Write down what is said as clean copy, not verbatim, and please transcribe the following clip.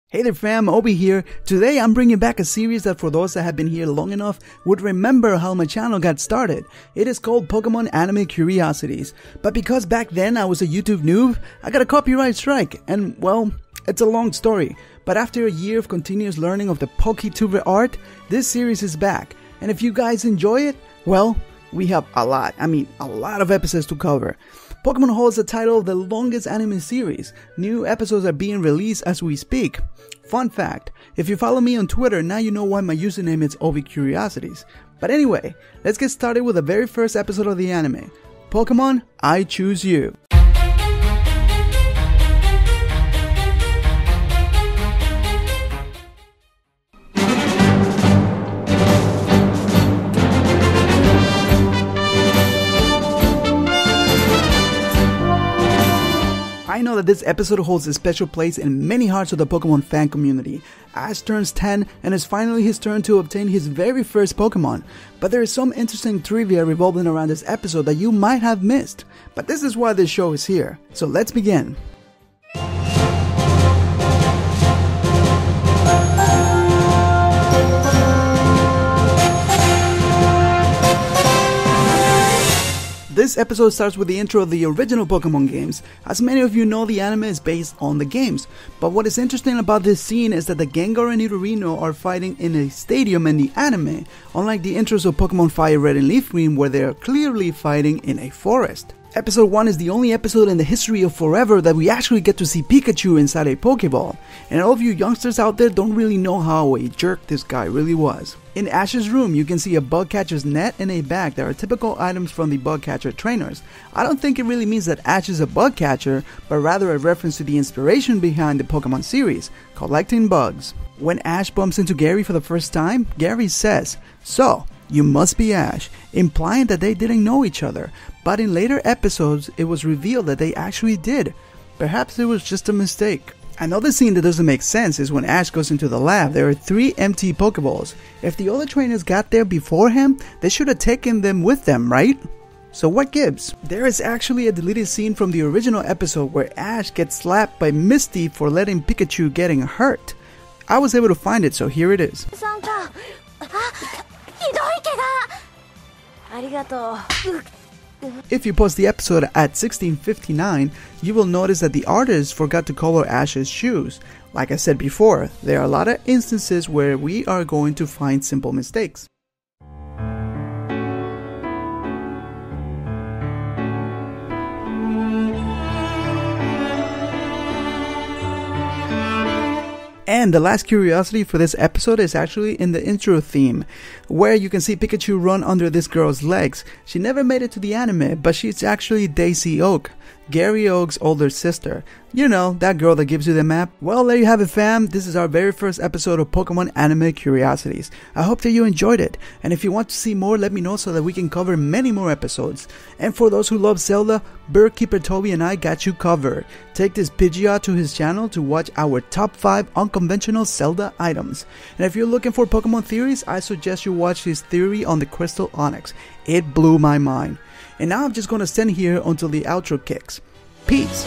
Hey there fam, Obi here. Today I'm bringing back a series that for those that have been here long enough would remember how my channel got started. It is called Pokemon Anime Curiosities. But because back then I was a YouTube noob, I got a copyright strike. And well, it's a long story. But after a year of continuous learning of the PokeTuber art, this series is back. And if you guys enjoy it, well, we have a lot of episodes to cover. Pokemon holds the title of the longest anime series. New episodes are being released as we speak. Fun fact, if you follow me on Twitter, now you know why my username is Obi Curiosities. But anyway, let's get started with the very first episode of the anime. Pokemon, I Choose You. I know that this episode holds a special place in many hearts of the Pokemon fan community. Ash turns 10 and it's finally his turn to obtain his very first Pokemon. But there is some interesting trivia revolving around this episode that you might have missed. But this is why this show is here. So let's begin. This episode starts with the intro of the original Pokemon games. As many of you know, the anime is based on the games. But what is interesting about this scene is that the Gengar and Nidorino are fighting in a stadium in the anime, unlike the intros of Pokemon Fire Red and Leaf Green where they are clearly fighting in a forest. Episode 1 is the only episode in the history of forever that we actually get to see Pikachu inside a Pokeball. And all of you youngsters out there don't really know how a jerk this guy really was. In Ash's room, you can see a bug catcher's net and a bag that are typical items from the bug catcher trainers. I don't think it really means that Ash is a bug catcher, but rather a reference to the inspiration behind the Pokemon series, collecting bugs. When Ash bumps into Gary for the first time, Gary says, "So, you must be Ash," implying that they didn't know each other. But in later episodes, it was revealed that they actually did. Perhaps it was just a mistake. Another scene that doesn't make sense is when Ash goes into the lab. There are 3 empty Pokeballs. If the other trainers got there before him, they should have taken them with them, right? So what gives? There is actually a deleted scene from the original episode where Ash gets slapped by Misty for letting Pikachu getting hurt. I was able to find it, so here it is. If you pause the episode at 16:59, you will notice that the artist forgot to color Ash's shoes. Like I said before, there are a lot of instances where we are going to find simple mistakes. And the last curiosity for this episode is actually in the intro theme, where you can see Pikachu run under this girl's legs. She never made it to the anime, but she's actually Daisy Oak, Gary Oak's older sister. You know, that girl that gives you the map. Well, there you have it fam, this is our very first episode of Pokemon Anime Curiosities. I hope that you enjoyed it, and if you want to see more, let me know so that we can cover many more episodes. And for those who love Zelda, Birdkeeper Toby and I got you covered. Take this Pidgeot to his channel to watch our top 5 unconventional Zelda items. And if you're looking for Pokemon theories, I suggest you watch his theory on the Crystal Onyx. It blew my mind. And now I'm just gonna stand here until the outro kicks. Peace!